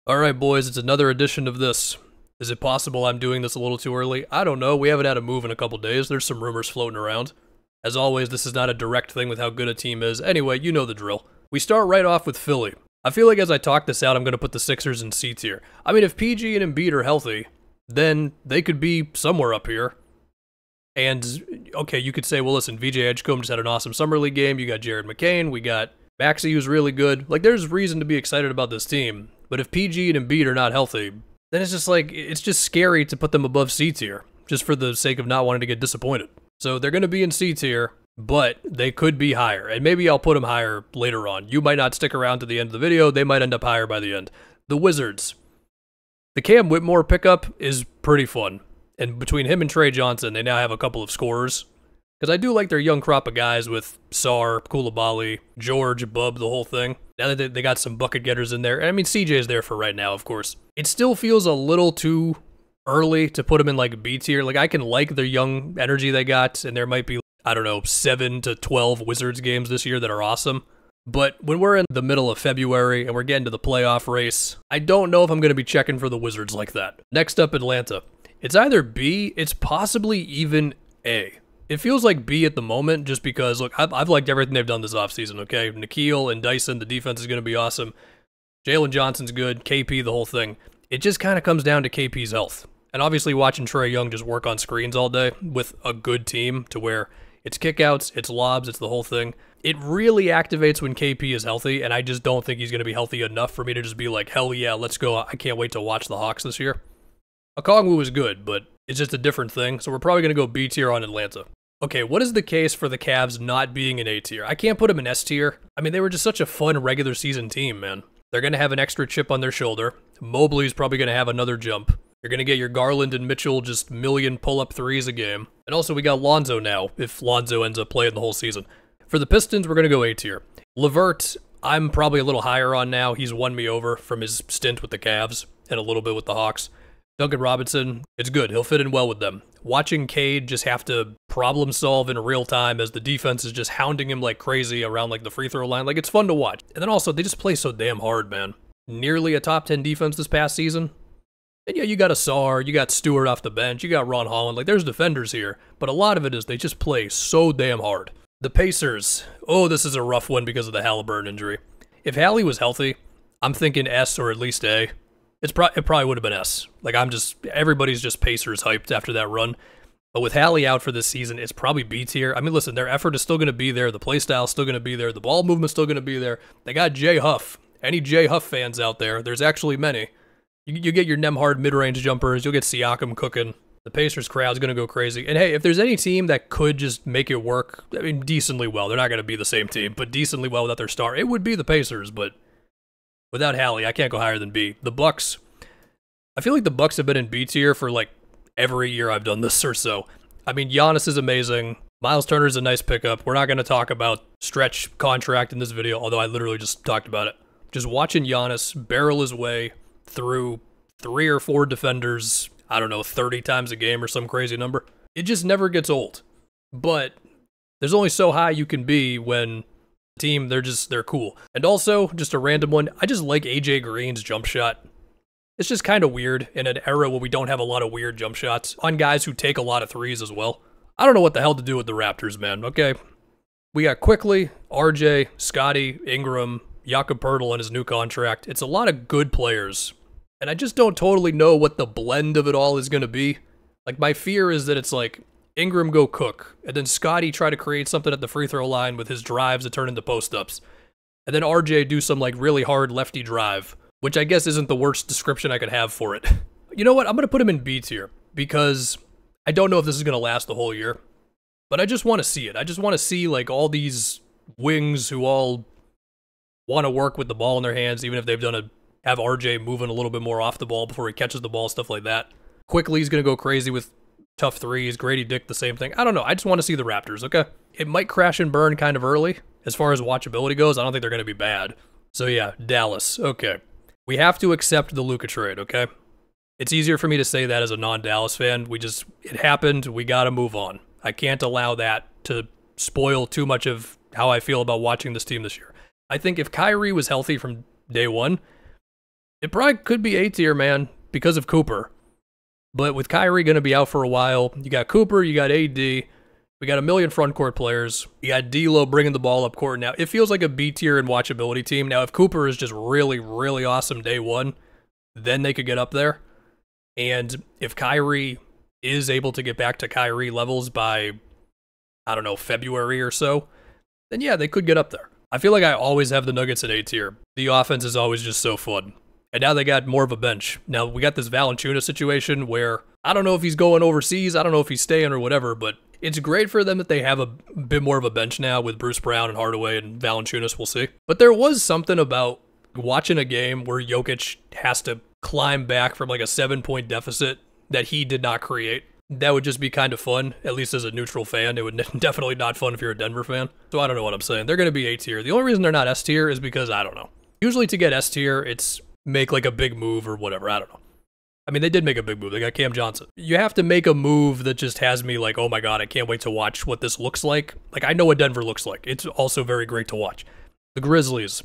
Alright boys, it's another edition of this. Is it possible I'm doing this a little too early? I don't know, we haven't had a move in a couple days, there's some rumors floating around. As always, this is not a direct thing with how good a team is. Anyway, you know the drill. We start right off with Philly. I feel like as I talk this out, I'm going to put the Sixers in C tier. I mean, if PG and Embiid are healthy, then they could be somewhere up here. And, okay, you could say, well listen, VJ Edgecombe just had an awesome Summer League game, you got Jared McCain, we got Maxey who's really good. Like, there's reason to be excited about this team. But if PG and Embiid are not healthy, then it's just like, it's just scary to put them above C tier, just for the sake of not wanting to get disappointed. So they're going to be in C tier, but they could be higher, and maybe I'll put them higher later on. You might not stick around to the end of the video, they might end up higher by the end. The Wizards. The Cam Whitmore pickup is pretty fun, and between him and Trey Johnson, they now have a couple of scorers. Because I do like their young crop of guys with Sar, Koulibaly, George, Bub, the whole thing. Now that they got some bucket getters in there. And I mean, CJ's there for right now, of course. It still feels a little too early to put them in like B tier. Like, I can like their young energy they got, and there might be, I don't know, 7 to 12 Wizards games this year that are awesome. But when we're in the middle of February and we're getting to the playoff race, I don't know if I'm going to be checking for the Wizards like that. Next up, Atlanta. It's either B, it's possibly even A. It feels like B at the moment just because, look, I've liked everything they've done this offseason, okay? Nikhil and Dyson, the defense is going to be awesome. Jalen Johnson's good, KP, the whole thing. It just kind of comes down to KP's health. And obviously watching Trae Young just work on screens all day with a good team to where it's kickouts, it's lobs, it's the whole thing. It really activates when KP is healthy, and I just don't think he's going to be healthy enough for me to just be like, hell yeah, let's go. I can't wait to watch the Hawks this year. Okongwu is good, but it's just a different thing, so we're probably going to go B tier on Atlanta. Okay, what is the case for the Cavs not being in A tier? I can't put them in S tier. I mean, they were just such a fun regular season team, man. They're going to have an extra chip on their shoulder. Mobley's probably going to have another jump. You're going to get your Garland and Mitchell just million pull-up threes a game. And also, we got Lonzo now, if Lonzo ends up playing the whole season. For the Pistons, we're going to go A tier. LeVert, I'm probably a little higher on now. He's won me over from his stint with the Cavs and a little bit with the Hawks. Duncan Robinson, it's good. He'll fit in well with them. Watching Cade just have to problem solve in real time as the defense is just hounding him like crazy around like the free throw line. Like, it's fun to watch. And then also, they just play so damn hard, man. Nearly a top 10 defense this past season. And yeah, you got Asar, you got Stewart off the bench, you got Ron Holland. Like, there's defenders here. But a lot of it is they just play so damn hard. The Pacers. Oh, this is a rough one because of the Halliburton injury. If Hallie was healthy, I'm thinking S or at least A. It probably would have been S. Like, everybody's just Pacers hyped after that run. But with Hallie out for this season, it's probably B tier. I mean, listen, their effort is still going to be there. The play style is still going to be there. The ball movement's still going to be there. They got Jay Huff. Any Jay Huff fans out there, there's actually many. You get your Nemhard mid-range jumpers. You'll get Siakam cooking. The Pacers crowd's going to go crazy. And hey, if there's any team that could just make it work, I mean, decently well. They're not going to be the same team, but decently well without their star. It would be the Pacers, but without Hallie, I can't go higher than B. The Bucks. I feel like the Bucks have been in B tier for like every year I've done this or so. I mean, Giannis is amazing. Miles Turner's a nice pickup. We're not going to talk about stretch contract in this video, although I literally just talked about it. Just watching Giannis barrel his way through 3 or 4 defenders, I don't know, 30 times a game or some crazy number. It just never gets old. But there's only so high you can be when the team, they're cool. And also, just a random one, I just like AJ Green's jump shot. It's just kind of weird in an era where we don't have a lot of weird jump shots on guys who take a lot of threes as well. I don't know what the hell to do with the Raptors, man, okay? We got Quickly, RJ, Scotty, Ingram, Jakob Poeltl on his new contract. It's a lot of good players. And I just don't totally know what the blend of it all is going to be. Like, my fear is that it's like Ingram go cook, and then Scotty try to create something at the free throw line with his drives that turn into post-ups. And then RJ do some like really hard lefty drive, which I guess isn't the worst description I could have for it. You know what? I'm going to put him in B tier because I don't know if this is going to last the whole year, but I just want to see it. I just want to see like all these wings who all want to work with the ball in their hands, even if they've have RJ moving a little bit more off the ball before he catches the ball, stuff like that. Quickly, he's going to go crazy with tough threes. Grady Dick, the same thing. I don't know. I just want to see the Raptors, okay? It might crash and burn kind of early. As far as watchability goes, I don't think they're going to be bad. So yeah, Dallas. Okay. We have to accept the Luka trade, okay? It's easier for me to say that as a non-Dallas fan. It happened. We got to move on. I can't allow that to spoil too much of how I feel about watching this team this year. I think if Kyrie was healthy from day one, It probably could be A tier, man, because of Cooper. But with Kyrie going to be out for a while, you got Cooper, you got AD, we got a million front court players. You got D'Lo bringing the ball up court. Now, it feels like a B tier and watchability team. Now, if Cooper is just really, really awesome day one, then they could get up there. And if Kyrie is able to get back to Kyrie levels by, I don't know, February or so, then yeah, they could get up there. I feel like I always have the Nuggets at A tier. The offense is always just so fun. And now they got more of a bench. Now, we got this Valanciunas situation where I don't know if he's going overseas, I don't know if he's staying or whatever, but it's great for them that they have a bit more of a bench now with Bruce Brown and Hardaway and Valanciunas, we'll see. But there was something about watching a game where Jokic has to climb back from like a 7-point deficit that he did not create. That would just be kind of fun, at least as a neutral fan. It would definitely not fun if you're a Denver fan. So I don't know what I'm saying. They're going to be A tier. The only reason they're not S tier is because, I don't know. Usually to get S tier, it's make like a big move or whatever. I don't know. I mean, they did make a big move. They got Cam Johnson. You have to make a move that just has me like, oh my God, I can't wait to watch what this looks like. Like, I know what Denver looks like. It's also very great to watch. The Grizzlies,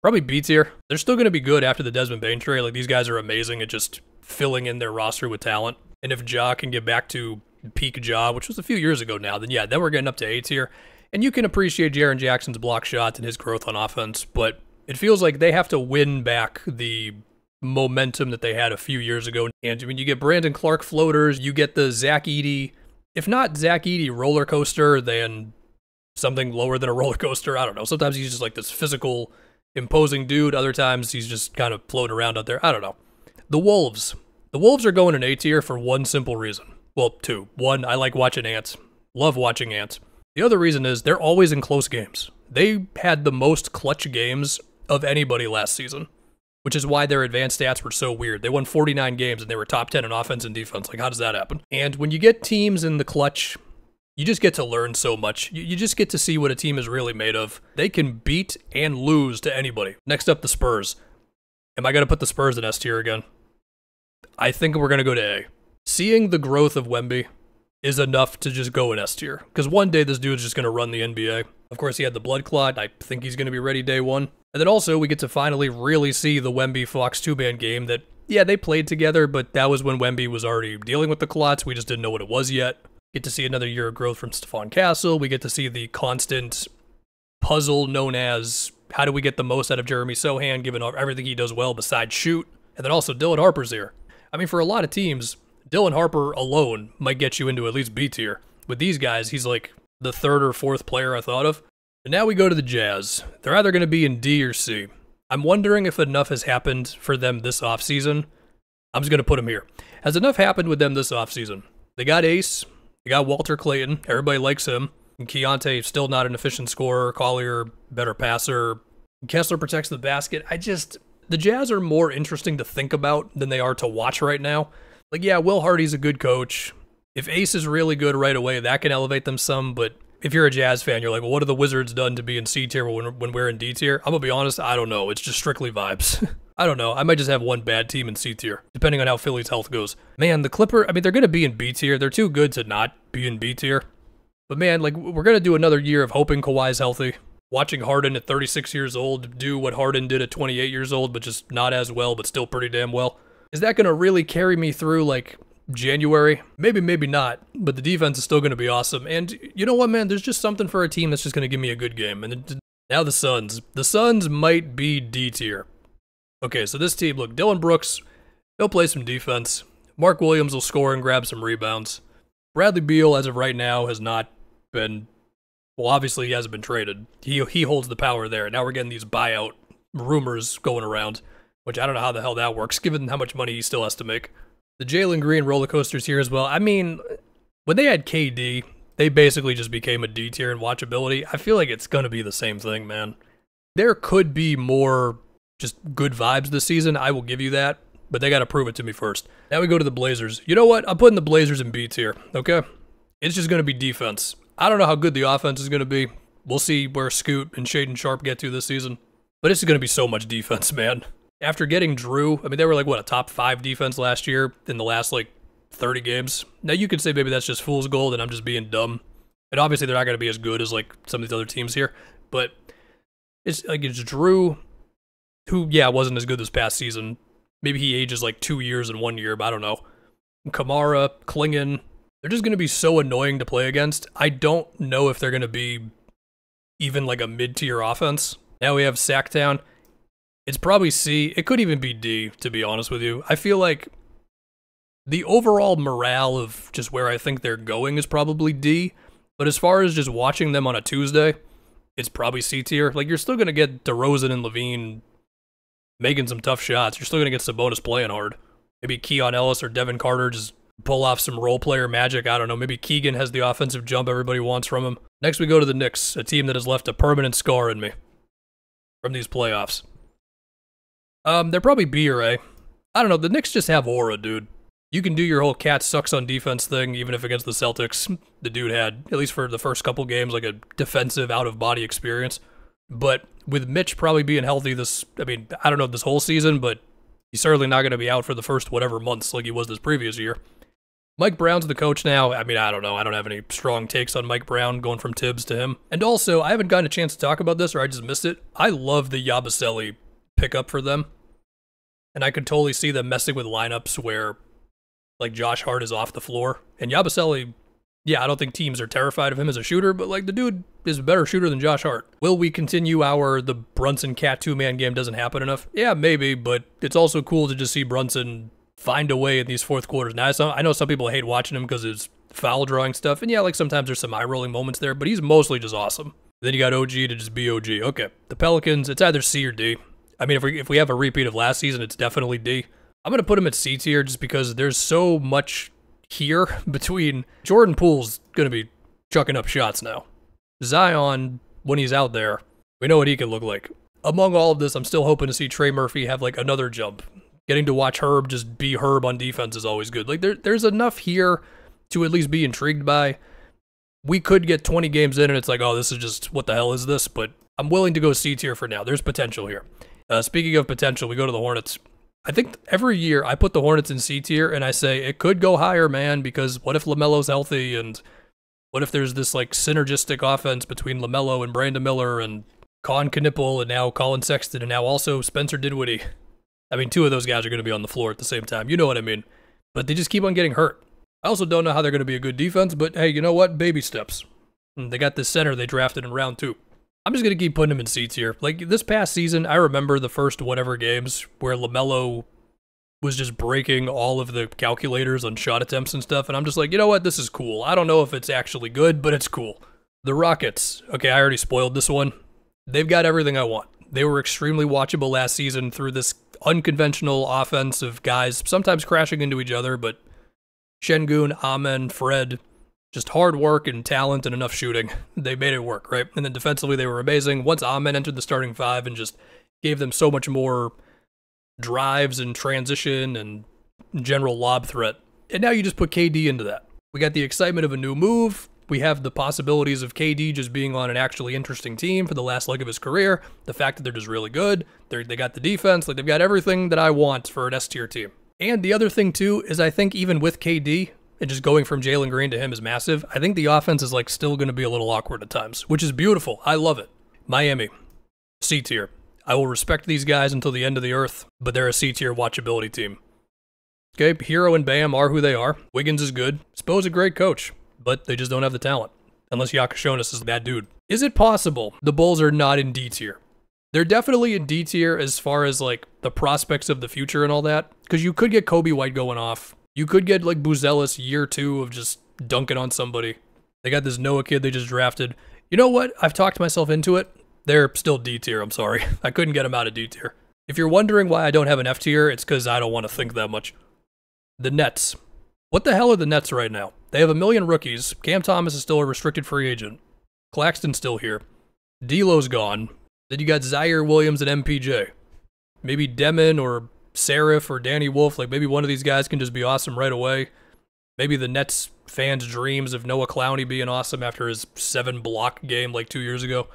probably B tier. They're still going to be good after the Desmond Bane trade. Like, these guys are amazing at just filling in their roster with talent. And if Ja can get back to peak Ja, which was a few years ago now, then yeah, then we're getting up to A tier. And you can appreciate Jaren Jackson's block shots and his growth on offense, but it feels like they have to win back the momentum that they had a few years ago. And when you get Brandon Clark floaters, you get the Zach Edey, if not Zach Edey roller coaster, then something lower than a roller coaster. I don't know. Sometimes he's just like this physical, imposing dude. Other times he's just kind of floating around out there. I don't know. The Wolves. The Wolves are going in A tier for one simple reason. Well, two. One, I like watching Ants. Love watching Ants. The other reason is they're always in close games. They had the most clutch games of anybody last season, which is why their advanced stats were so weird. They won 49 games and they were top 10 in offense and defense. Like, how does that happen? And when you get teams in the clutch, you just get to learn so much. You just get to see what a team is really made of. They can beat and lose to anybody. Next up, the Spurs. Am I going to put the Spurs in S tier again? I think we're going to go to A. Seeing the growth of Wemby is enough to just go in S tier. Because one day this dude's just going to run the NBA. Of course, he had the blood clot. I think he's going to be ready day one. And then also, we get to finally really see the Wemby-Fox two-man game that, yeah, they played together, but that was when Wemby was already dealing with the clots. We just didn't know what it was yet. Get to see another year of growth from Stephon Castle. We get to see the constant puzzle known as how do we get the most out of Jeremy Sohan, given everything he does well besides shoot. And then also, Dylan Harper's here. I mean, for a lot of teams, Dylan Harper alone might get you into at least B tier. With these guys, he's like the third or fourth player I thought of. And now we go to the Jazz. They're either going to be in D or C. I'm wondering if enough has happened for them this offseason. I'm just going to put them here. Has enough happened with them this offseason? They got Ace. They got Walter Clayton. Everybody likes him. And Keontae, still not an efficient scorer. Collier, better passer. Kessler protects the basket. The Jazz are more interesting to think about than they are to watch right now. Like, yeah, Will Hardy's a good coach. If Ace is really good right away, that can elevate them some, but if you're a Jazz fan, you're like, well, what have the Wizards done to be in C tier when we're in D tier? I'm going to be honest, I don't know. It's just strictly vibes. I don't know. I might just have one bad team in C tier, depending on how Philly's health goes. Man, the Clippers, I mean, they're going to be in B tier. They're too good to not be in B tier. But man, like, we're going to do another year of hoping Kawhi's healthy. Watching Harden at 36 years old do what Harden did at 28 years old, but just not as well, but still pretty damn well. Is that going to really carry me through, like, January? Maybe, maybe not, but the defense is still going to be awesome. And you know what, man? There's just something for a team that's just going to give me a good game. And now the Suns. The Suns might be D tier. Okay, so this team, look, Dylan Brooks, he'll play some defense. Mark Williams will score and grab some rebounds. Bradley Beal, as of right now, has not been, well, obviously he hasn't been traded. He holds the power there. Now we're getting these buyout rumors going around, which I don't know how the hell that works, given how much money he still has to make. The Jalen Green roller coasters here as well. I mean, when they had KD, they basically just became a D tier in watchability. I feel like it's going to be the same thing, man. There could be more just good vibes this season. I will give you that, but they got to prove it to me first. Now we go to the Blazers. You know what? I'm putting the Blazers in B tier, okay? It's just going to be defense. I don't know how good the offense is going to be. We'll see where Scoot and Shaden Sharp get to this season. But it's going to be so much defense, man. After getting Drew, I mean, they were like, what, a top 5 defense last year in the last, like, 30 games? Now, you could say maybe that's just fool's gold and I'm just being dumb. And obviously, they're not going to be as good as, like, some of these other teams here. But it's, like, it's Drew, who, yeah, wasn't as good this past season. Maybe he ages like 2 years in 1 year, but I don't know. Kamara, Klingon, they're just going to be so annoying to play against. I don't know if they're going to be even like a mid-tier offense. Now we have Sacktown. It's probably C. It could even be D, to be honest with you. I feel like the overall morale of just where I think they're going is probably D. But as far as just watching them on a Tuesday, it's probably C tier. Like, you're still going to get DeRozan and Levine making some tough shots. You're still going to get Sabonis playing hard. Maybe Keon Ellis or Devin Carter just pull off some role player magic. I don't know. Maybe Keegan has the offensive jump everybody wants from him. Next, we go to the Knicks, a team that has left a permanent scar in me from these playoffs. They're probably B or A. I don't know. The Knicks just have aura, dude. You can do your whole cat sucks on defense thing, even if against the Celtics. The dude had, at least for the first couple games, like a defensive out-of-body experience. But with Mitch probably being healthy I don't know this whole season, but he's certainly not going to be out for the first whatever months like he was this previous year. Mike Brown's the coach now. I don't know. I don't have any strong takes on Mike Brown going from Tibbs to him. And also, I haven't gotten a chance to talk about this, or I just missed it. I love the Yabusele pickup for them. And I could totally see them messing with lineups where, like, Josh Hart is off the floor. And Yabusele, yeah, I don't think teams are terrified of him as a shooter, but, like, the dude is a better shooter than Josh Hart. Will we continue the Brunson Cat two-man game doesn't happen enough? Yeah, maybe, but it's also cool to just see Brunson find a way in these fourth quarters. Now, I know some people hate watching him because it's foul drawing stuff, and yeah, like, sometimes there's some eye-rolling moments there, but he's mostly just awesome. Then you got OG to just be OG. Okay, the Pelicans, it's either C or D. I mean, if we have a repeat of last season, it's definitely D. I'm going to put him at C tier just because there's so much here between Jordan Poole's going to be chucking up shots now. Zion, when he's out there, we know what he can look like. Among all of this, I'm still hoping to see Trey Murphy have like another jump. Getting to watch Herb just be Herb on defense is always good. Like there's enough here to at least be intrigued by. We could get 20 games in and it's like, oh, this is just, what the hell is this? But I'm willing to go C tier for now. There's potential here. Speaking of potential, we go to the Hornets. I think every year I put the Hornets in C tier and I say it could go higher, man, because what if LaMelo's healthy and what if there's this like synergistic offense between LaMelo and Brandon Miller and Con Knipple and now Colin Sexton and now also Spencer Dinwiddie. I mean, two of those guys are going to be on the floor at the same time. You know what I mean? But they just keep on getting hurt. I also don't know how they're going to be a good defense, but hey, you know what? Baby steps. And they got this center they drafted in round 2. I'm just going to keep putting him in C tier. Like, this past season, I remember the first whatever games where LaMelo was just breaking all of the calculators on shot attempts and stuff, and I'm just like, you know what? This is cool. I don't know if it's actually good, but it's cool. The Rockets. Okay, I already spoiled this one. They've got everything I want. They were extremely watchable last season through this unconventional offense of guys sometimes crashing into each other, but Şengün, Amen, Fred, just hard work and talent and enough shooting. They made it work, right? And then defensively, they were amazing. Once Amen entered the starting 5 and just gave them so much more drives and transition and general lob threat. And now you just put KD into that. We got the excitement of a new move. We have the possibilities of KD just being on an actually interesting team for the last leg of his career. The fact that they're just really good. They got the defense. Like, they've got everything that I want for an S-tier team. And the other thing, too, is I think even with KD, and just going from Jalen Green to him is massive, I think the offense is, like, still going to be a little awkward at times, which is beautiful. I love it. Miami, C tier. I will respect these guys until the end of the earth, but they're a C tier watchability team. Okay, Hero and Bam are who they are. Wiggins is good. Spo's a great coach, but they just don't have the talent. Unless Yakashonis is a bad dude. Is it possible the Bulls are not in D tier? They're definitely in D tier as far as, like, the prospects of the future and all that. Because you could get Kobe White going off. You could get, like, Buzelis year 2 of just dunking on somebody. They got this Noah kid they just drafted. You know what? I've talked myself into it. They're still D tier, I'm sorry. I couldn't get them out of D tier. If you're wondering why I don't have an F tier, it's because I don't want to think that much. The Nets. What the hell are the Nets right now? They have a million rookies. Cam Thomas is still a restricted free agent. Claxton's still here. D'Lo's gone. Then you got Zaire Williams and MPJ. Maybe Demon or Serif or Danny Wolf. Like, maybe one of these guys can just be awesome right away. Maybe the Nets fans' dreams of Noah Clowney being awesome after his 7-block game like 2 years ago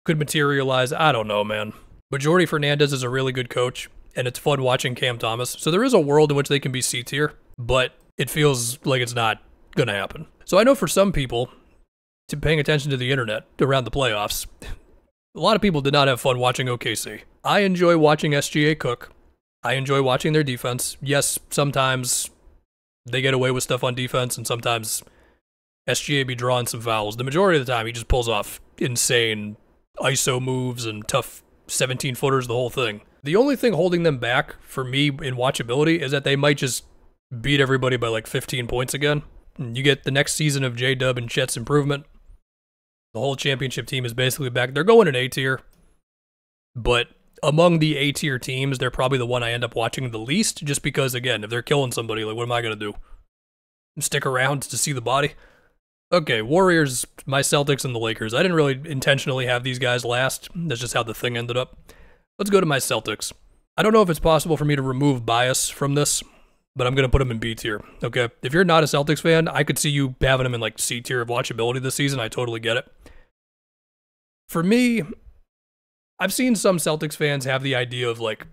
could materialize. I don't know, man. But Jordi Fernandez is a really good coach, and it's fun watching Cam Thomas. So there is a world in which they can be C tier, but it feels like it's not going to happen. So I know for some people, paying attention to the internet around the playoffs, a lot of people did not have fun watching OKC. I enjoy watching SGA cook. I enjoy watching their defense. Yes, sometimes they get away with stuff on defense, and sometimes SGA be drawing some fouls. The majority of the time, he just pulls off insane ISO moves and tough 17-footers, the whole thing. The only thing holding them back for me in watchability is that they might just beat everybody by like 15 points again. You get the next season of J-Dub and Chet's improvement. The whole championship team is basically back. They're going in A tier, but among the A tier teams, they're probably the one I end up watching the least, just because, again, if they're killing somebody, like, what am I going to do? Stick around to see the body? Okay, Warriors, my Celtics, and the Lakers. I didn't really intentionally have these guys last. That's just how the thing ended up. Let's go to my Celtics. I don't know if it's possible for me to remove bias from this, but I'm going to put them in B tier, okay? If you're not a Celtics fan, I could see you having them in, like, C tier of watchability this season. I totally get it. For me, I've seen some Celtics fans have the idea of, like,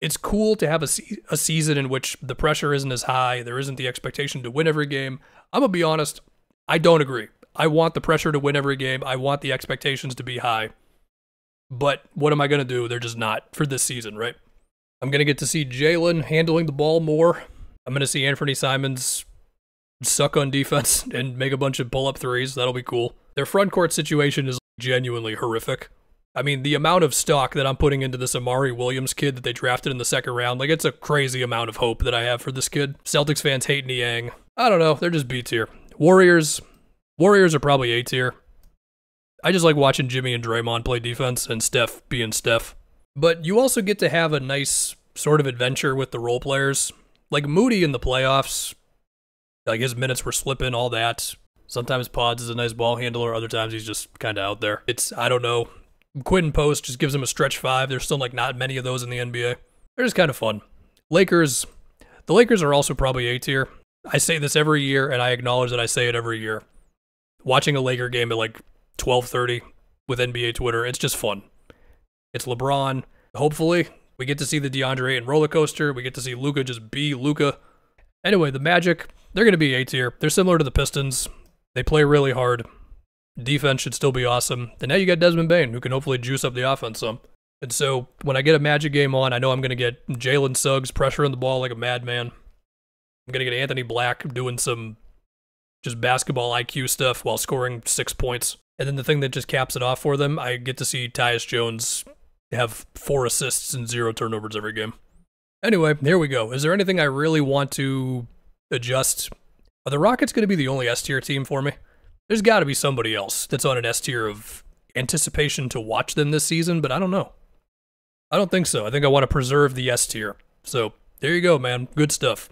it's cool to have a season in which the pressure isn't as high, there isn't the expectation to win every game. I'm going to be honest, I don't agree. I want the pressure to win every game. I want the expectations to be high. But what am I going to do? They're just not for this season, right? I'm going to get to see Jalen handling the ball more. I'm going to see Anthony Simons suck on defense and make a bunch of pull-up threes. That'll be cool. Their front court situation is genuinely horrific. I mean, the amount of stock that I'm putting into this Amari Williams kid that they drafted in the second round, like, it's a crazy amount of hope that I have for this kid. Celtics fans hate Niang. I don't know. They're just B tier. Warriors are probably A tier. I just like watching Jimmy and Draymond play defense and Steph being Steph. But you also get to have a nice sort of adventure with the role players. Like Moody in the playoffs, like his minutes were slipping, all that. Sometimes Pods is a nice ball handler, other times he's just kind of out there. I don't know. Quinn Post just gives him a stretch five. There's still like not many of those in the NBA. They're just kind of fun. The Lakers are also probably A tier. I say this every year, and I acknowledge that I say it every year. Watching a Laker game at like 12:30 with NBA Twitter, it's just fun. It's LeBron. Hopefully, we get to see the DeAndre Ayton roller coaster. We get to see Luka just be Luka. Anyway, the Magic, they're going to be A tier. They're similar to the Pistons. They play really hard. Defense should still be awesome. And now you got Desmond Bane, who can hopefully juice up the offense some. And so when I get a Magic game on, I know I'm going to get Jalen Suggs pressuring the ball like a madman. I'm going to get Anthony Black doing some just basketball IQ stuff while scoring 6 points. And then the thing that just caps it off for them, I get to see Tyus Jones have 4 assists and 0 turnovers every game. Anyway, here we go. Is there anything I really want to adjust? Are the Rockets going to be the only S-tier team for me? There's got to be somebody else that's on an S-tier of anticipation to watch them this season, but I don't know. I don't think so. I think I want to preserve the S-tier. So, there you go, man. Good stuff.